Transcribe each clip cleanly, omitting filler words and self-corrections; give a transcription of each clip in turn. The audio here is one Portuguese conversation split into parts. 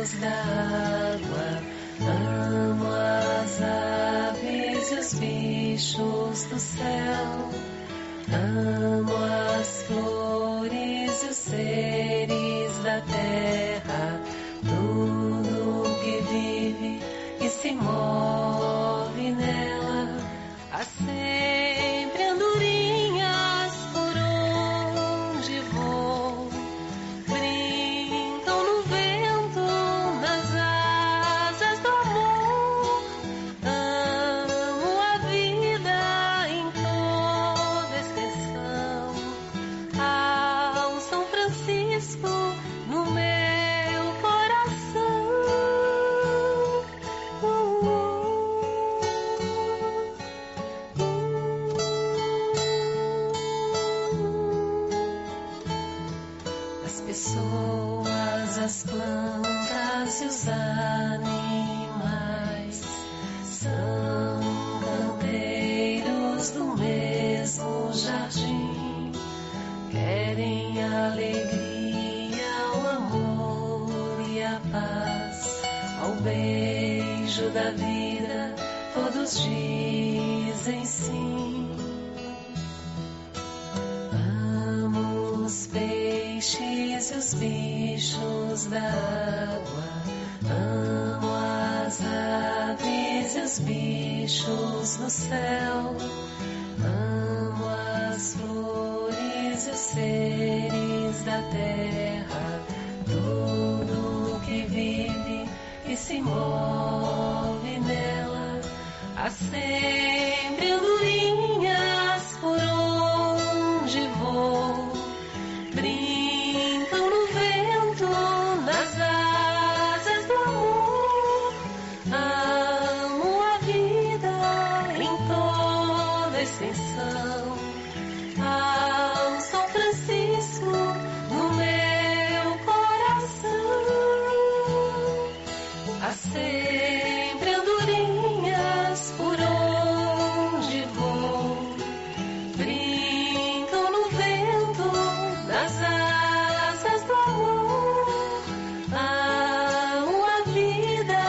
seres da água, amo as aves e os bichos do céu, amo as flores e os seres da terra, tudo que vive e se move nela, há sempre andorinhas por onde vou, brincam no vento, nas asas do amor, amo a vida em toda extensão, há um São Francisco no meu coração. As pessoas, as plantas e os animais são canteiros do mesmo jardim, querem a alegria, o amor e a paz, ao beijo da vida todos dizem sim. Amo os peixes e os bichos da água, amo as aves e os bichos no céu, amo as flores e os seres da terra, tudo que vive e se move nela, há sempre andorinhas por onde vou, brincam no vento, nas asas do amor, amo a vida em toda extensão, há um São Francisco no meu coração, há sempre andorinhas por onde vou, brincam no vento, nas asas do amor, amo a vida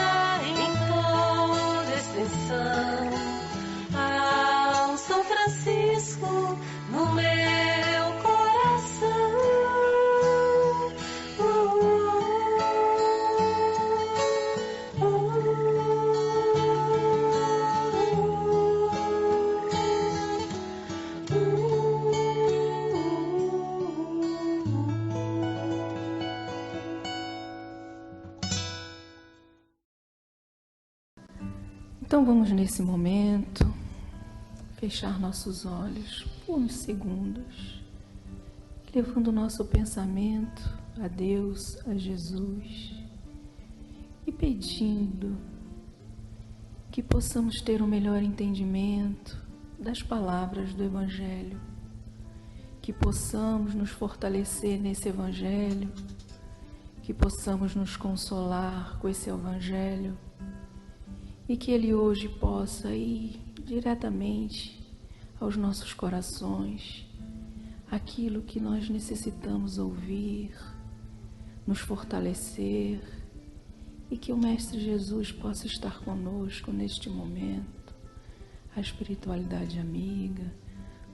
em toda extensão, há um São Francisco no meu coração. Então vamos nesse momento fechar nossos olhos por uns segundos, levando o nosso pensamento a Deus, a Jesus, e pedindo que possamos ter um melhor entendimento das palavras do Evangelho, que possamos nos fortalecer nesse Evangelho, que possamos nos consolar com esse Evangelho, e que ele hoje possa ir diretamente aos nossos corações, aquilo que nós necessitamos ouvir, nos fortalecer, e que o Mestre Jesus possa estar conosco neste momento, a espiritualidade amiga,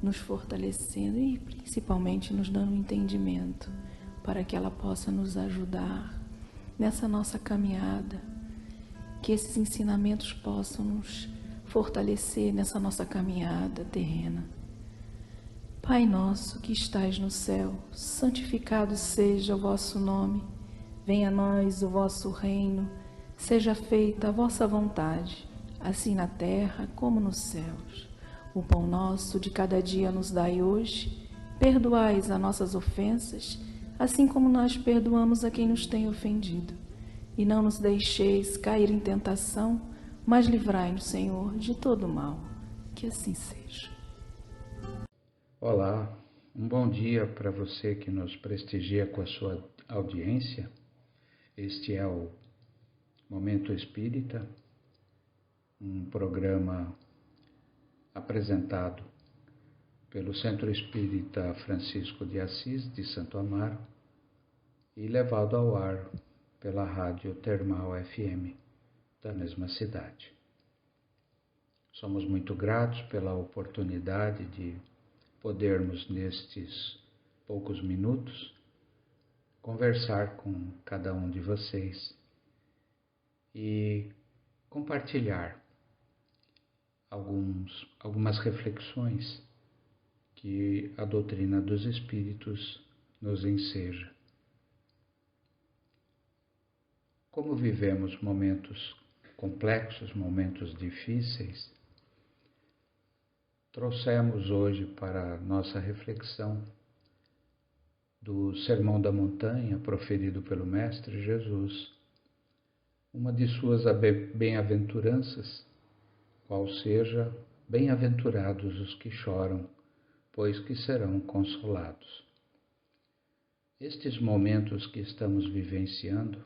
nos fortalecendo e principalmente nos dando entendimento para que ela possa nos ajudar nessa nossa caminhada, que esses ensinamentos possam nos fortalecer nessa nossa caminhada terrena. Pai nosso que estais no céu, santificado seja o vosso nome. Venha a nós o vosso reino, seja feita a vossa vontade, assim na terra como nos céus. O pão nosso de cada dia nos dai hoje, perdoai as nossas ofensas, assim como nós perdoamos a quem nos tem ofendido. E não nos deixeis cair em tentação, mas livrai-nos, Senhor, de todo mal. Que assim seja. Olá, um bom dia para você que nos prestigia com a sua audiência. Este é o Momento Espírita, um programa apresentado pelo Centro Espírita Francisco de Assis, de Santo Amaro, e levado ao ar pela Rádio Termal FM da mesma cidade. Somos muito gratos pela oportunidade de podermos, nestes poucos minutos, conversar com cada um de vocês e compartilhar algumas reflexões que a doutrina dos Espíritos nos enseja. Como vivemos momentos complexos, momentos difíceis, trouxemos hoje para nossa reflexão do Sermão da Montanha proferido pelo Mestre Jesus, uma de suas bem-aventuranças, qual seja: bem-aventurados os que choram, pois que serão consolados. Estes momentos que estamos vivenciando,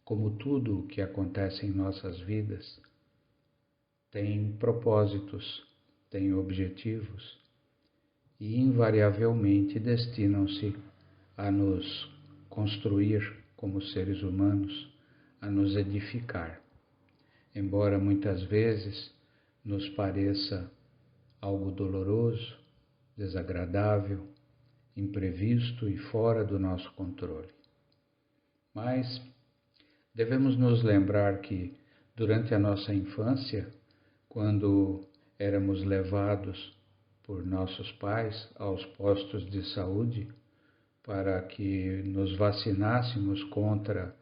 como tudo o que acontece em nossas vidas, têm propósitos, têm objetivos e invariavelmente destinam-se a nos construir como seres humanos, a nos edificar. Embora muitas vezes nos pareça algo doloroso, desagradável, imprevisto e fora do nosso controle. Mas devemos nos lembrar que, durante a nossa infância, quando éramos levados por nossos pais aos postos de saúde para que nos vacinássemos contra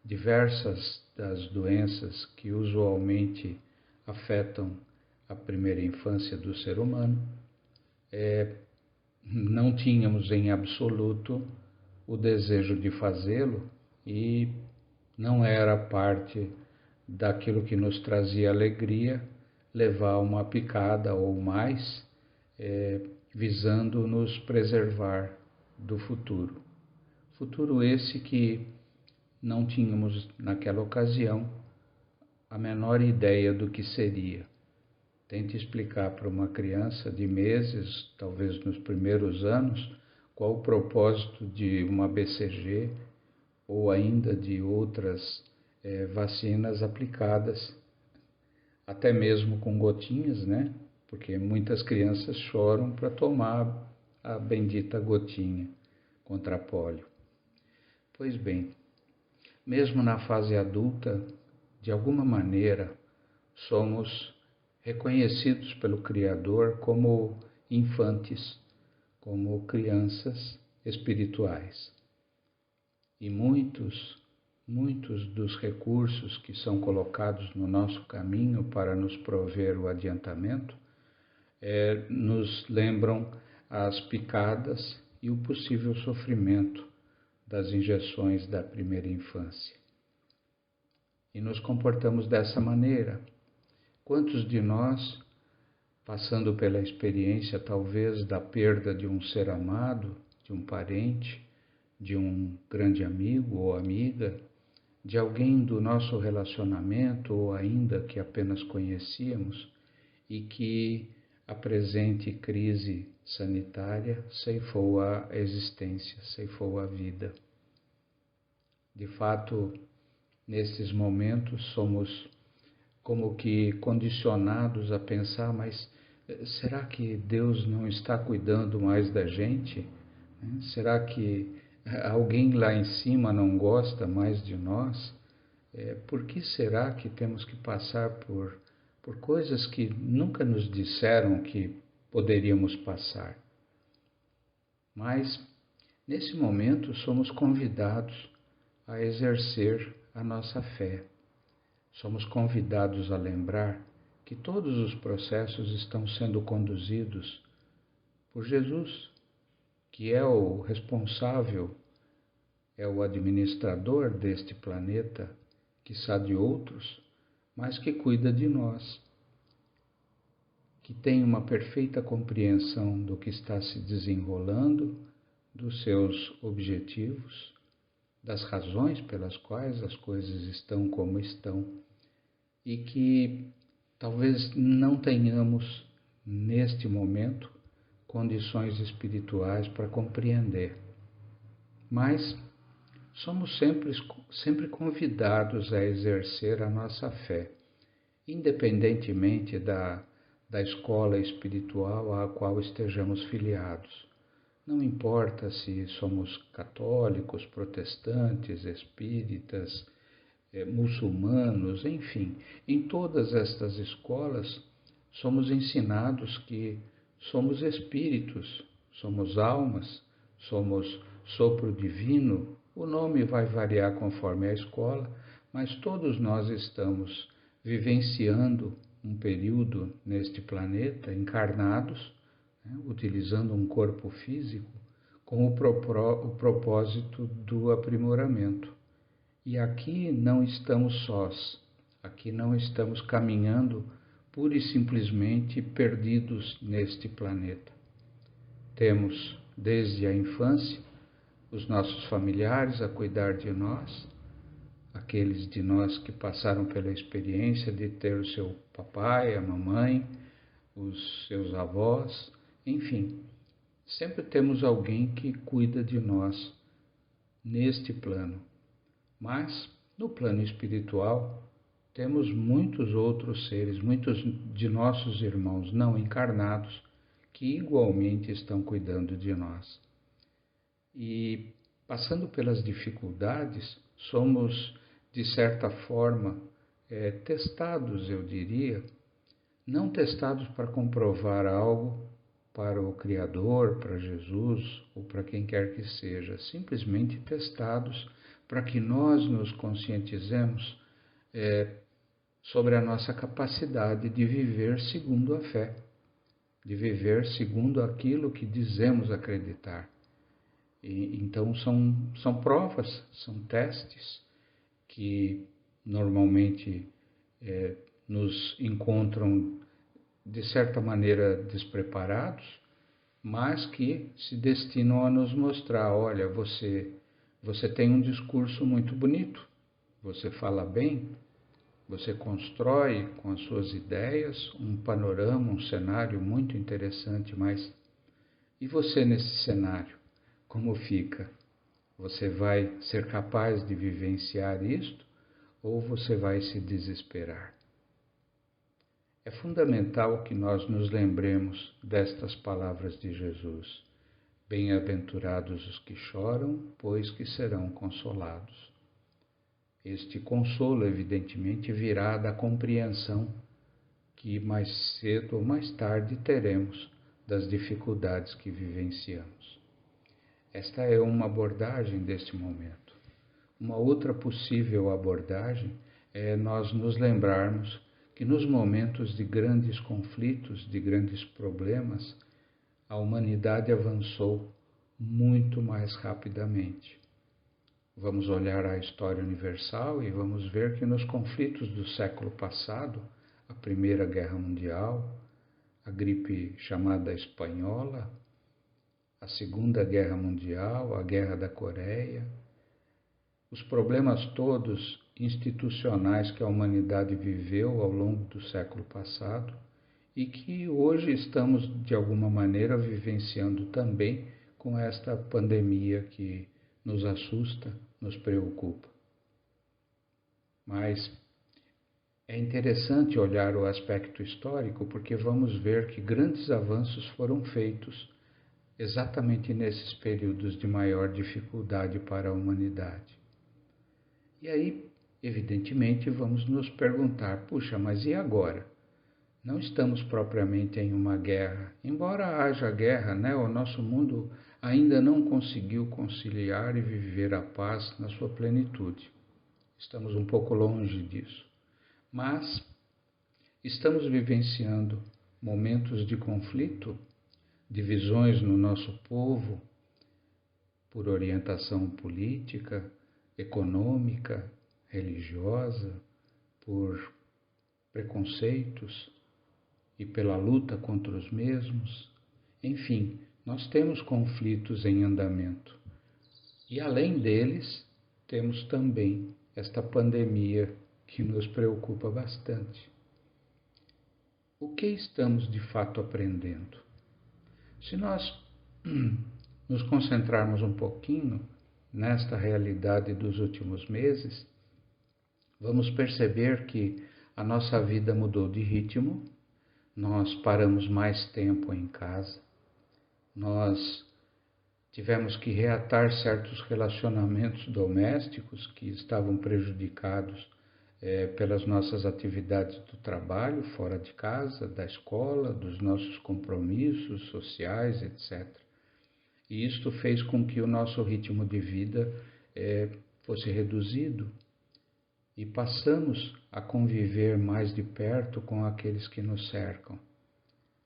diversas das doenças que usualmente afetam a primeira infância do ser humano, não tínhamos em absoluto o desejo de fazê-lo e não era parte daquilo que nos trazia alegria levar uma picada ou mais, visando nos preservar do futuro. Futuro esse que não tínhamos naquela ocasião a menor ideia do que seria. Tente explicar para uma criança de meses, talvez nos primeiros anos, qual o propósito de uma BCG ou ainda de outras vacinas aplicadas, até mesmo com gotinhas, né? Porque muitas crianças choram para tomar a bendita gotinha contra a pólio. Pois bem, mesmo na fase adulta, de alguma maneira, somos reconhecidos pelo Criador como infantes, como crianças espirituais. E muitos dos recursos que são colocados no nosso caminho para nos prover o adiantamento nos lembram as picadas e o possível sofrimento das injeções da primeira infância. E nos comportamos dessa maneira. Quantos de nós, passando pela experiência talvez da perda de um ser amado, de um parente, de um grande amigo ou amiga, de alguém do nosso relacionamento ou ainda que apenas conhecíamos e que a presente crise sanitária ceifou a existência, ceifou a vida. De fato, nesses momentos somos como que condicionados a pensar, mas será que Deus não está cuidando mais da gente? Será que alguém lá em cima não gosta mais de nós? Por que será que temos que passar por coisas que nunca nos disseram que poderíamos passar? Mas, nesse momento, somos convidados a exercer a nossa fé. Somos convidados a lembrar que todos os processos estão sendo conduzidos por Jesus, que é o responsável, é o administrador deste planeta, quiçá de outros, mas que cuida de nós, que tem uma perfeita compreensão do que está se desenrolando, dos seus objetivos, das razões pelas quais as coisas estão como estão, e que talvez não tenhamos, neste momento, condições espirituais para compreender. Mas somos sempre convidados a exercer a nossa fé, independentemente da escola espiritual à qual estejamos filiados. Não importa se somos católicos, protestantes, espíritas, muçulmanos, enfim, em todas estas escolas somos ensinados que somos espíritos, somos almas, somos sopro divino. O nome vai variar conforme a escola, mas todos nós estamos vivenciando um período neste planeta, encarnados, utilizando um corpo físico, com o propósito do aprimoramento. E aqui não estamos sós, aqui não estamos caminhando pura e simplesmente perdidos neste planeta. Temos, desde a infância, os nossos familiares a cuidar de nós, aqueles de nós que passaram pela experiência de ter o seu papai, a mamãe, os seus avós, enfim, sempre temos alguém que cuida de nós neste plano. Mas, no plano espiritual, temos muitos outros seres, muitos de nossos irmãos não encarnados, que igualmente estão cuidando de nós. E, passando pelas dificuldades, somos, de certa forma, testados, eu diria, não testados para comprovar algo para o Criador, para Jesus ou para quem quer que seja, simplesmente testados para que nós nos conscientizemos sobre a nossa capacidade de viver segundo a fé, de viver segundo aquilo que dizemos acreditar. E, então são provas, são testes que normalmente nos encontram de certa maneira despreparados, mas que se destinam a nos mostrar, olha, você tem um discurso muito bonito, você fala bem, você constrói com as suas ideias um panorama, um cenário muito interessante, mas e você nesse cenário, como fica? Você vai ser capaz de vivenciar isto ou você vai se desesperar? É fundamental que nós nos lembremos destas palavras de Jesus. Bem-aventurados os que choram, pois que serão consolados. Este consolo, evidentemente, virá da compreensão que mais cedo ou mais tarde teremos das dificuldades que vivenciamos. Esta é uma abordagem deste momento. Uma outra possível abordagem é nós nos lembrarmos que nos momentos de grandes conflitos, de grandes problemas, a humanidade avançou muito mais rapidamente. Vamos olhar a história universal e vamos ver que nos conflitos do século passado, a Primeira Guerra Mundial, a gripe chamada espanhola, a Segunda Guerra Mundial, a Guerra da Coreia, os problemas todos institucionais que a humanidade viveu ao longo do século passado e que hoje estamos, de alguma maneira, vivenciando também com esta pandemia que nos assusta, nos preocupa. Mas é interessante olhar o aspecto histórico porque vamos ver que grandes avanços foram feitos exatamente nesses períodos de maior dificuldade para a humanidade. E aí, evidentemente, vamos nos perguntar, puxa, mas e agora? Não estamos propriamente em uma guerra. Embora haja guerra, o nosso mundo ainda não conseguiu conciliar e viver a paz na sua plenitude. Estamos um pouco longe disso. Mas estamos vivenciando momentos de conflito, divisões no nosso povo, por orientação política, econômica, religiosa, por preconceitos e pela luta contra os mesmos. Enfim, nós temos conflitos em andamento. E além deles, temos também esta pandemia que nos preocupa bastante. O que estamos de fato aprendendo? Se nós nos concentrarmos um pouquinho nesta realidade dos últimos meses, vamos perceber que a nossa vida mudou de ritmo, nós paramos mais tempo em casa, nós tivemos que reatar certos relacionamentos domésticos que estavam prejudicados pelas nossas atividades do trabalho, fora de casa, da escola, dos nossos compromissos sociais, etc. E isto fez com que o nosso ritmo de vida fosse reduzido e passamos a conviver mais de perto com aqueles que nos cercam.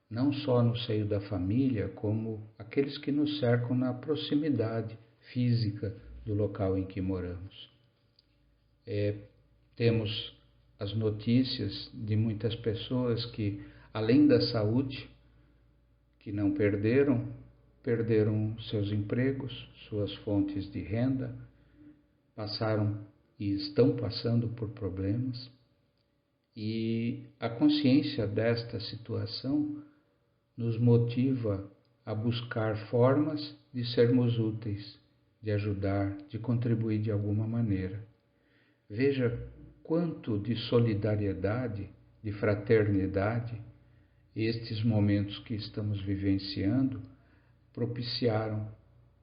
Não só no seio da família, como aqueles que nos cercam na proximidade física do local em que moramos. Temos as notícias de muitas pessoas que, além da saúde, que não perderam seus empregos, suas fontes de renda, passaram e estão passando por problemas. E a consciência desta situação nos motiva a buscar formas de sermos úteis, de ajudar, de contribuir de alguma maneira. Veja quanto de solidariedade, de fraternidade, estes momentos que estamos vivenciando propiciaram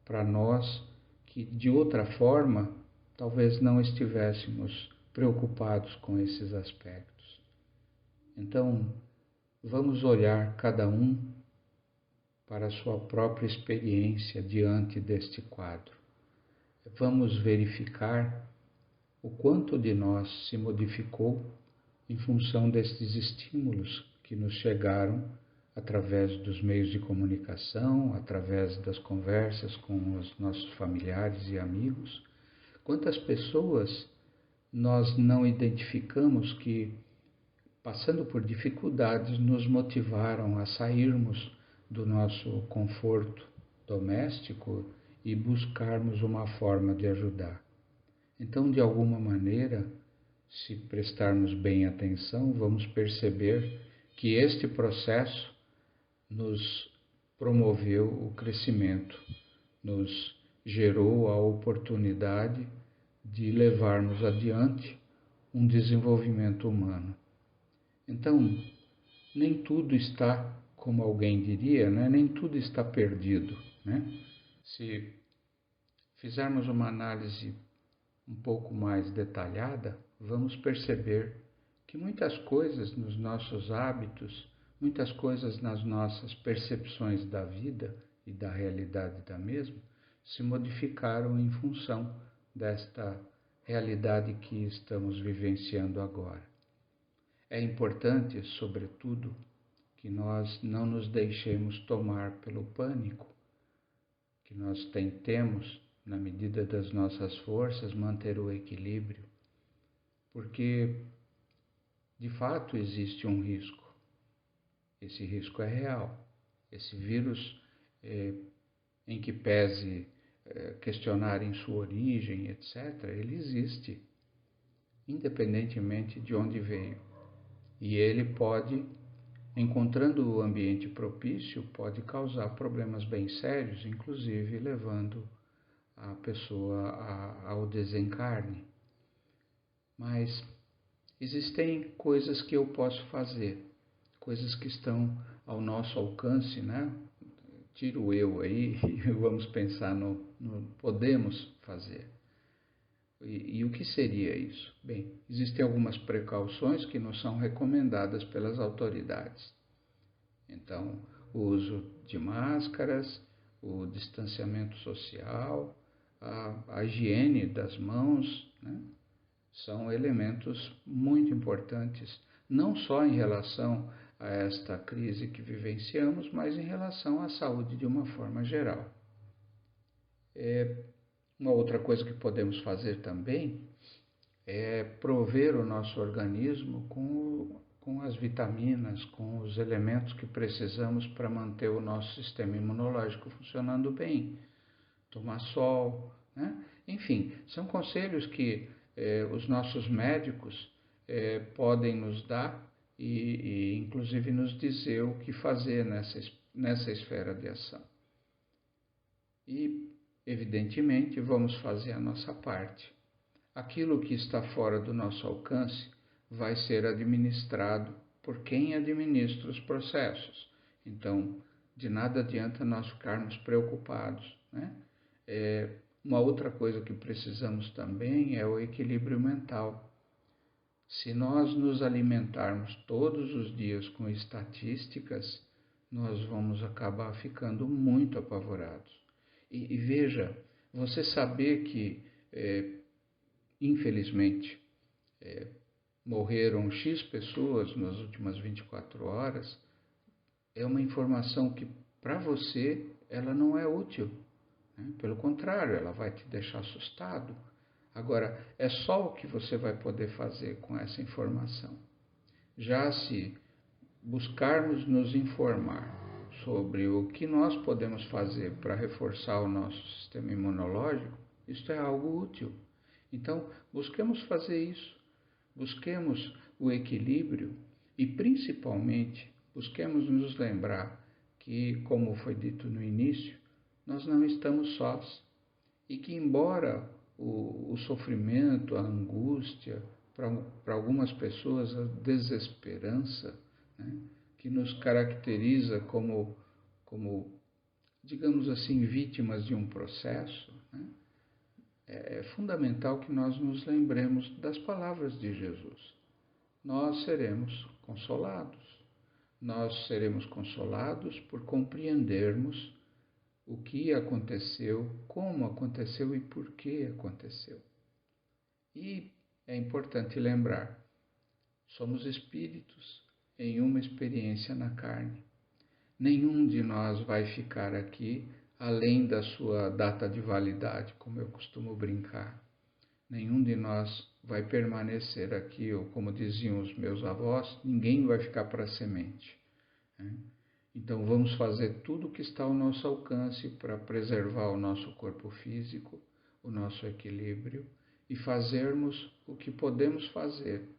para nós que, de outra forma, talvez não estivéssemos preocupados com esses aspectos. Então, vamos olhar cada um para a sua própria experiência diante deste quadro. Vamos verificar o quanto de nós se modificou em função destes estímulos que nos chegaram através dos meios de comunicação, através das conversas com os nossos familiares e amigos. Quantas pessoas nós não identificamos que, passando por dificuldades, nos motivaram a sairmos do nosso conforto doméstico e buscarmos uma forma de ajudar. Então, de alguma maneira, se prestarmos bem atenção, vamos perceber que este processo nos promoveu o crescimento, nos gerou a oportunidade de levarmos adiante um desenvolvimento humano. Então, nem tudo está, como alguém diria, né? Nem tudo está perdido, né? Se fizermos uma análise um pouco mais detalhada, vamos perceber que muitas coisas nos nossos hábitos, muitas coisas nas nossas percepções da vida e da realidade da mesma, se modificaram em função desta realidade que estamos vivenciando agora. É importante, sobretudo, que nós não nos deixemos tomar pelo pânico, que nós tentemos, na medida das nossas forças, manter o equilíbrio, porque, de fato, existe um risco. Esse risco é real. Esse vírus, em que pese questionar em sua origem, etc., ele existe, independentemente de onde veio. E ele pode, encontrando o ambiente propício, pode causar problemas bem sérios, inclusive levando a pessoa ao desencarne. Mas existem coisas que eu posso fazer, coisas que estão ao nosso alcance, né? Tira o eu aí e vamos pensar no podemos fazer. E o que seria isso? Bem, existem algumas precauções que nos são recomendadas pelas autoridades. Então, o uso de máscaras, o distanciamento social, a higiene das mãos, né? São elementos muito importantes, não só em relação a esta crise que vivenciamos, mas em relação à saúde de uma forma geral. Uma outra coisa que podemos fazer também é prover o nosso organismo com as vitaminas, com os elementos que precisamos para manter o nosso sistema imunológico funcionando bem. Tomar sol, né? Enfim, são conselhos que os nossos médicos podem nos dar e inclusive nos dizer o que fazer nessa esfera de ação. E evidentemente, vamos fazer a nossa parte. Aquilo que está fora do nosso alcance vai ser administrado por quem administra os processos. Então, de nada adianta nós ficarmos preocupados, né? Uma outra coisa que precisamos também é o equilíbrio mental. Se nós nos alimentarmos todos os dias com estatísticas, nós vamos acabar ficando muito apavorados. E veja, você saber que, infelizmente, morreram X pessoas nas últimas 24 horas, é uma informação que, para você, ela não é útil. Né? Pelo contrário, ela vai te deixar assustado. Agora, é só o que você vai poder fazer com essa informação. Já se buscarmos nos informar sobre o que nós podemos fazer para reforçar o nosso sistema imunológico, isso é algo útil. Então, busquemos fazer isso. Busquemos o equilíbrio e, principalmente, busquemos nos lembrar que, como foi dito no início, nós não estamos sós e que, embora o sofrimento, a angústia, para algumas pessoas a desesperança, né, que nos caracteriza como, digamos assim, vítimas de um processo, né, é fundamental que nós nos lembremos das palavras de Jesus. Nós seremos consolados. Nós seremos consolados por compreendermos o que aconteceu, como aconteceu e por que aconteceu. E é importante lembrar, somos espíritos em uma experiência na carne. Nenhum de nós vai ficar aqui além da sua data de validade, como eu costumo brincar. Nenhum de nós vai permanecer aqui, ou como diziam os meus avós, ninguém vai ficar para a semente. Né? Então vamos fazer tudo o que está ao nosso alcance para preservar o nosso corpo físico, o nosso equilíbrio e fazermos o que podemos fazer,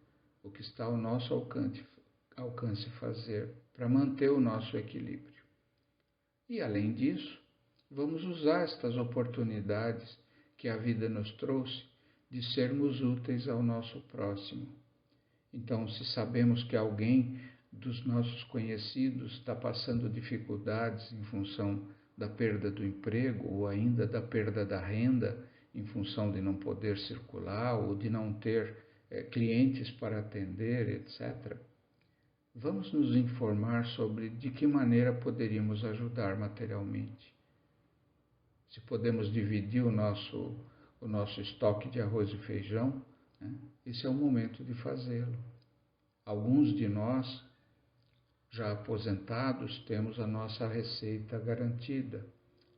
o que está ao nosso alcance fazer para manter o nosso equilíbrio. E além disso, vamos usar estas oportunidades que a vida nos trouxe de sermos úteis ao nosso próximo. Então, se sabemos que alguém dos nossos conhecidos está passando dificuldades em função da perda do emprego ou ainda da perda da renda, em função de não poder circular ou de não ter clientes para atender, etc., vamos nos informar sobre de que maneira poderíamos ajudar materialmente. Se podemos dividir o nosso estoque de arroz e feijão, né, esse é o momento de fazê-lo. Alguns de nós, já aposentados, temos a nossa receita garantida.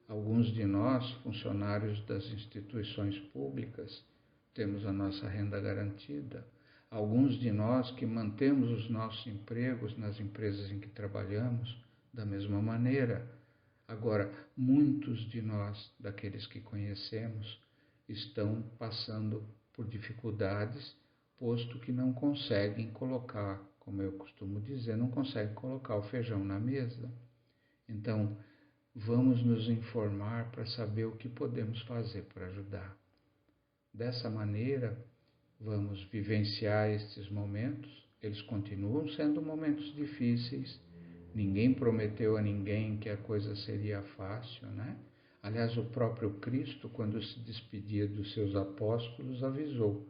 Alguns de nós, funcionários das instituições públicas, temos a nossa renda garantida. Alguns de nós que mantemos os nossos empregos nas empresas em que trabalhamos, da mesma maneira. Agora, muitos de nós, daqueles que conhecemos, estão passando por dificuldades, posto que não conseguem colocar, como eu costumo dizer, não conseguem colocar o feijão na mesa. Então, vamos nos informar para saber o que podemos fazer para ajudar. Dessa maneira, vamos vivenciar estes momentos. Eles continuam sendo momentos difíceis. Ninguém prometeu a ninguém que a coisa seria fácil, né? Aliás, o próprio Cristo, quando se despedia dos seus apóstolos, avisou: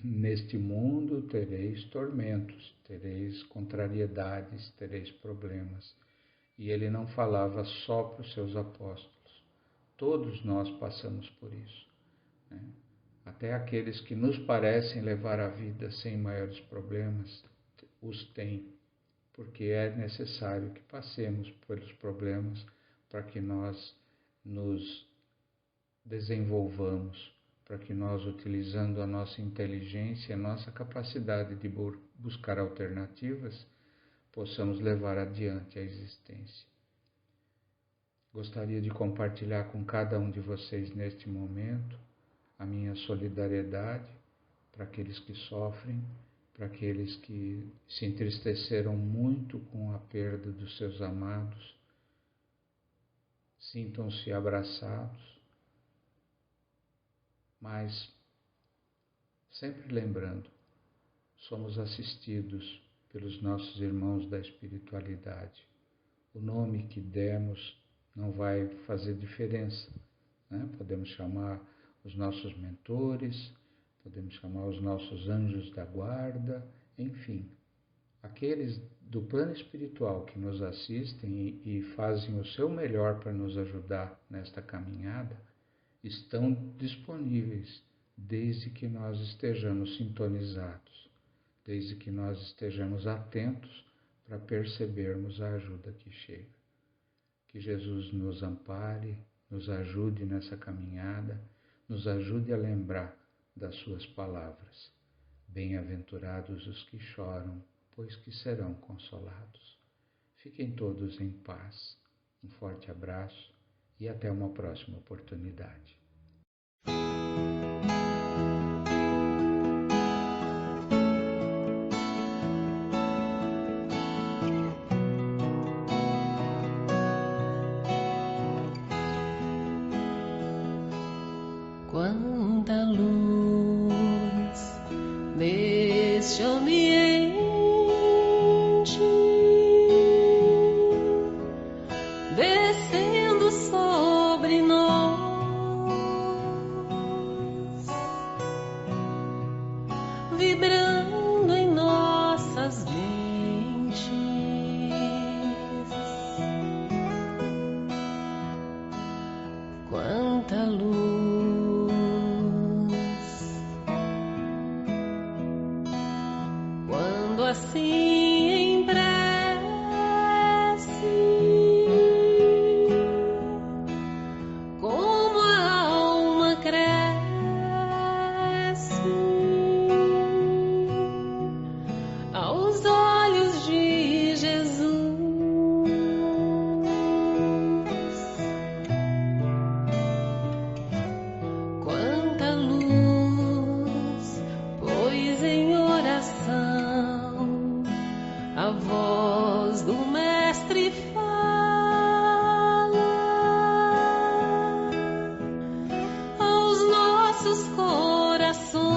neste mundo tereis tormentos, tereis contrariedades, tereis problemas. E ele não falava só para os seus apóstolos. Todos nós passamos por isso, né? Até aqueles que nos parecem levar a vida sem maiores problemas, os têm, porque é necessário que passemos pelos problemas para que nós nos desenvolvamos, para que nós, utilizando a nossa inteligência, a nossa capacidade de buscar alternativas, possamos levar adiante a existência. Gostaria de compartilhar com cada um de vocês neste momento a minha solidariedade para aqueles que sofrem, para aqueles que se entristeceram muito com a perda dos seus amados. Sintam-se abraçados, mas sempre lembrando, somos assistidos pelos nossos irmãos da espiritualidade. O nome que demos não vai fazer diferença, né? Podemos chamar os nossos mentores, podemos chamar os nossos anjos da guarda, enfim, aqueles do plano espiritual que nos assistem e fazem o seu melhor para nos ajudar nesta caminhada, estão disponíveis desde que nós estejamos sintonizados, desde que nós estejamos atentos para percebermos a ajuda que chega. Que Jesus nos ampare, nos ajude nessa caminhada, nos ajude a lembrar das suas palavras. Bem-aventurados os que choram, pois que serão consolados. Fiquem todos em paz. Um forte abraço e até uma próxima oportunidade. Quanta luz deste ambiente, descendo sobre nós, vibrando em nossas mentes. Quanta luz assim em prece, como a alma cresce aos olhos de Jesus. Quanta luz, pois em oração a voz do Mestre fala aos nossos corações.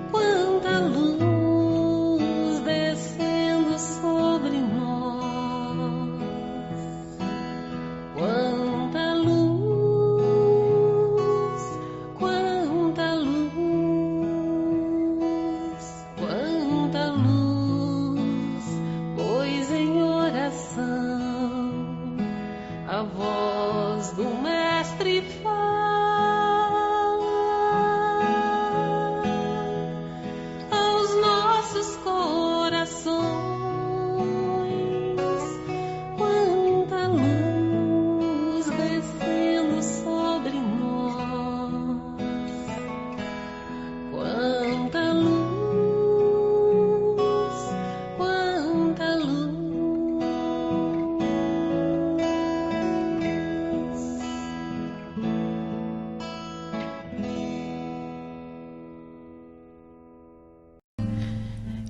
Quanta luz descendo sobre nós, quanta luz, quanta luz. Quanta luz, pois em oração a voz do Mestre fala aos nossos corações. Quanta luz descendo sobre nós, quanta luz.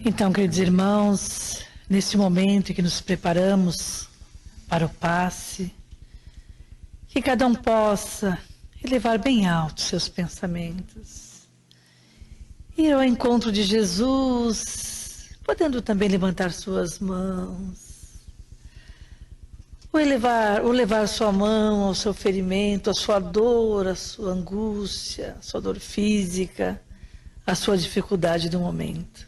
Então, queridos irmãos, neste momento em que nos preparamos para o passe, que cada um possa elevar bem alto seus pensamentos, ir ao encontro de Jesus, podendo também levantar suas mãos, ou levar sua mão ao seu ferimento, à sua dor, à sua angústia, à sua dor física, à sua dificuldade do momento.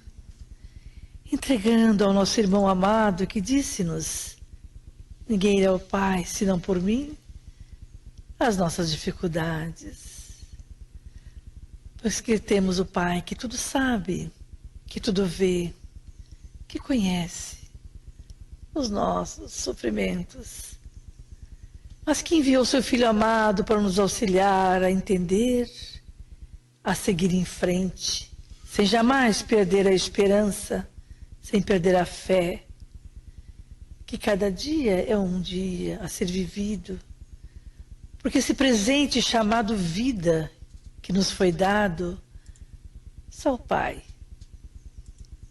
Entregando ao nosso irmão amado que disse-nos: ninguém irá ao Pai senão por mim, as nossas dificuldades. Pois que temos o Pai que tudo sabe, que tudo vê, que conhece os nossos sofrimentos, mas que enviou seu Filho amado para nos auxiliar a entender, a seguir em frente, sem jamais perder a esperança, sem perder a fé, que cada dia é um dia a ser vivido, porque esse presente chamado vida que nos foi dado, só o Pai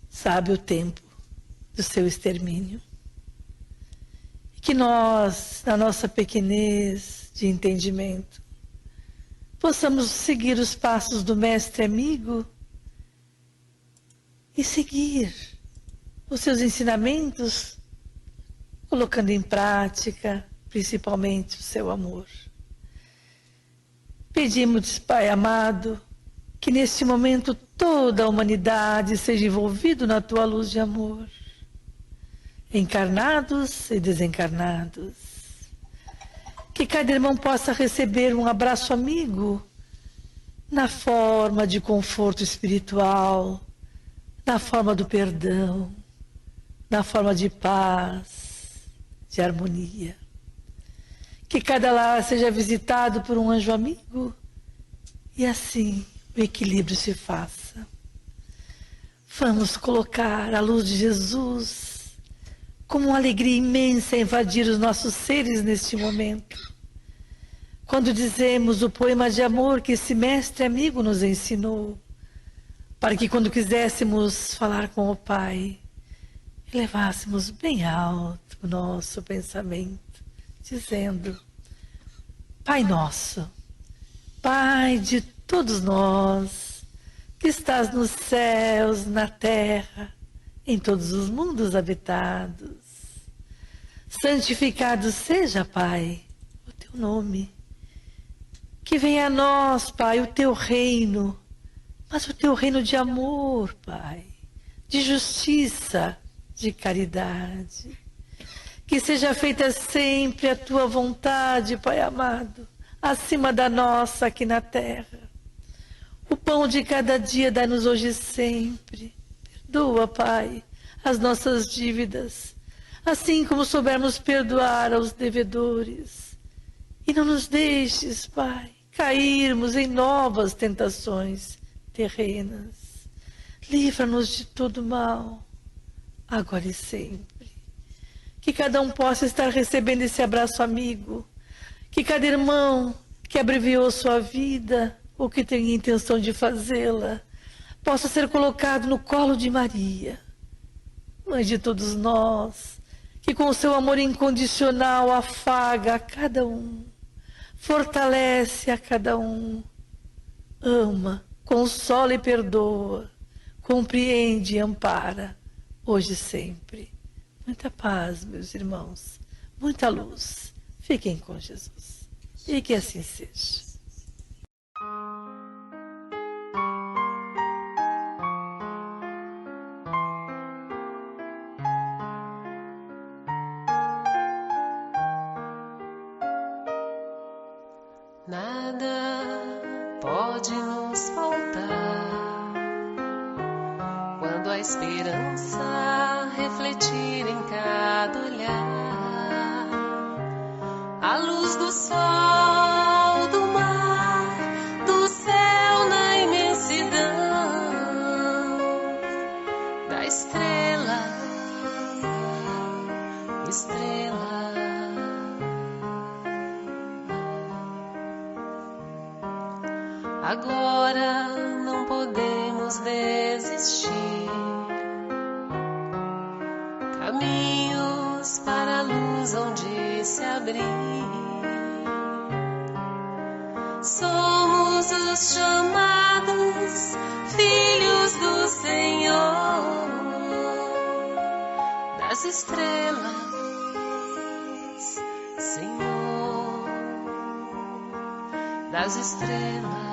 sabe o tempo do seu extermínio. E que nós, na nossa pequenez de entendimento, possamos seguir os passos do Mestre amigo e seguir os seus ensinamentos, colocando em prática, principalmente, o seu amor. Pedimos, Pai amado, que neste momento toda a humanidade seja envolvida na tua luz de amor, encarnados e desencarnados. Que cada irmão possa receber um abraço amigo na forma de conforto espiritual, na forma do perdão, na forma de paz, de harmonia. Que cada lar seja visitado por um anjo amigo e assim o equilíbrio se faça. Vamos colocar a luz de Jesus como uma alegria imensa a invadir os nossos seres neste momento. Quando dizemos o poema de amor que esse mestre amigo nos ensinou, para que quando quiséssemos falar com o Pai, elevássemos bem alto o nosso pensamento, dizendo: Pai nosso, Pai de todos nós, que estás nos céus, na terra, em todos os mundos habitados, santificado seja, Pai, o teu nome. Que venha a nós, Pai, o teu reino, mas o teu reino de amor, Pai, de justiça, de caridade. Que seja feita sempre a tua vontade, Pai amado, acima da nossa aqui na terra. O pão de cada dia dá-nos hoje sempre. Perdoa, Pai, as nossas dívidas, assim como soubermos perdoar aos devedores. E não nos deixes, Pai, cairmos em novas tentações terrenas. Livra-nos de todo mal, agora e sempre. Que cada um possa estar recebendo esse abraço amigo. Que cada irmão que abreviou sua vida, ou que tenha intenção de fazê-la, possa ser colocado no colo de Maria, mãe de todos nós, que com o seu amor incondicional afaga a cada um, fortalece a cada um, ama, consola e perdoa, compreende e ampara, hoje e sempre. Muita paz, meus irmãos, muita luz. Fiquem com Jesus. E que assim seja. Nada pode nos faltar quando a esperança refletir em cada olhar, a luz do sol, do mar, do céu na imensidão, da estrela, estrela. Agora não podemos desistir. Caminhos para a luz onde se abrir. Somos os chamados filhos do Senhor, das estrelas, Senhor, das estrelas.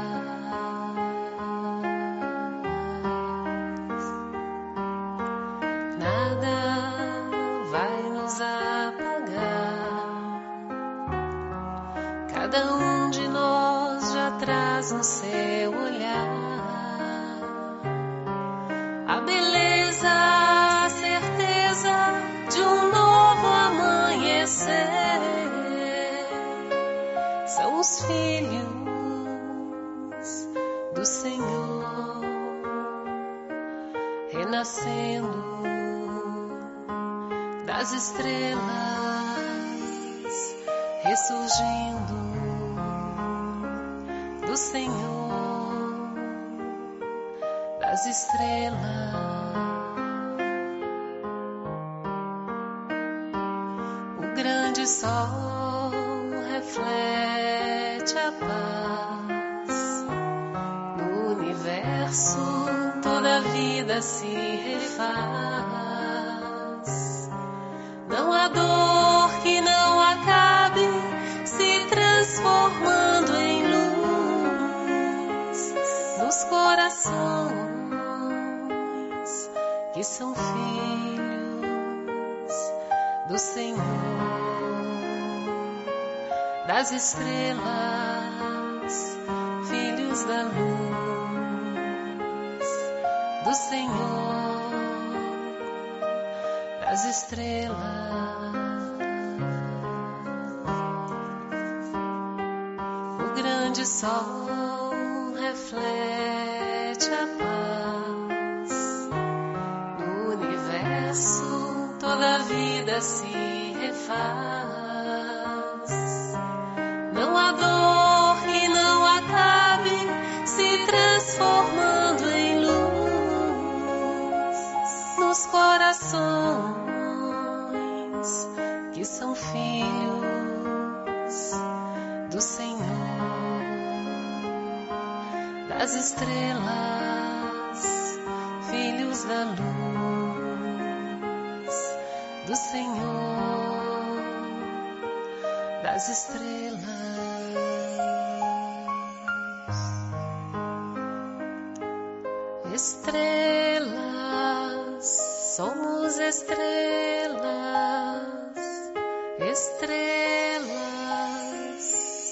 Cada um de nós já traz no seu olhar a beleza, a certeza de um novo amanhecer. São os filhos do Senhor renascendo das estrelas, ressurgindo do Senhor, das estrelas. O grande sol reflete a paz universo toda a vida se refaz. Não há dor que não acabe se transformando em luz nos corações que são filhos do Senhor, das estrelas, filhos da luz, do Senhor, das estrelas. O grande sol reflete a paz do universo, toda a vida se refaz. Não há dor que não acabe se transformando em luz nos corações que são filhos do Senhor, das estrelas, filhos da luz, do Senhor, das estrelas. Estrelas, somos estrelas, estrelas,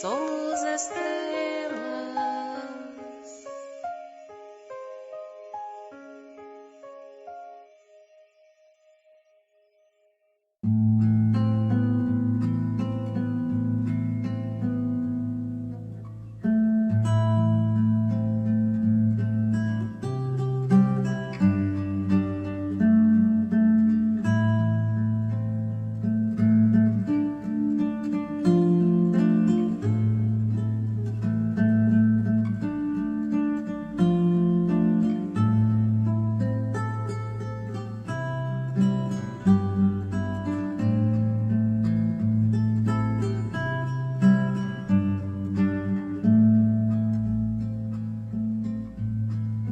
somos estrelas.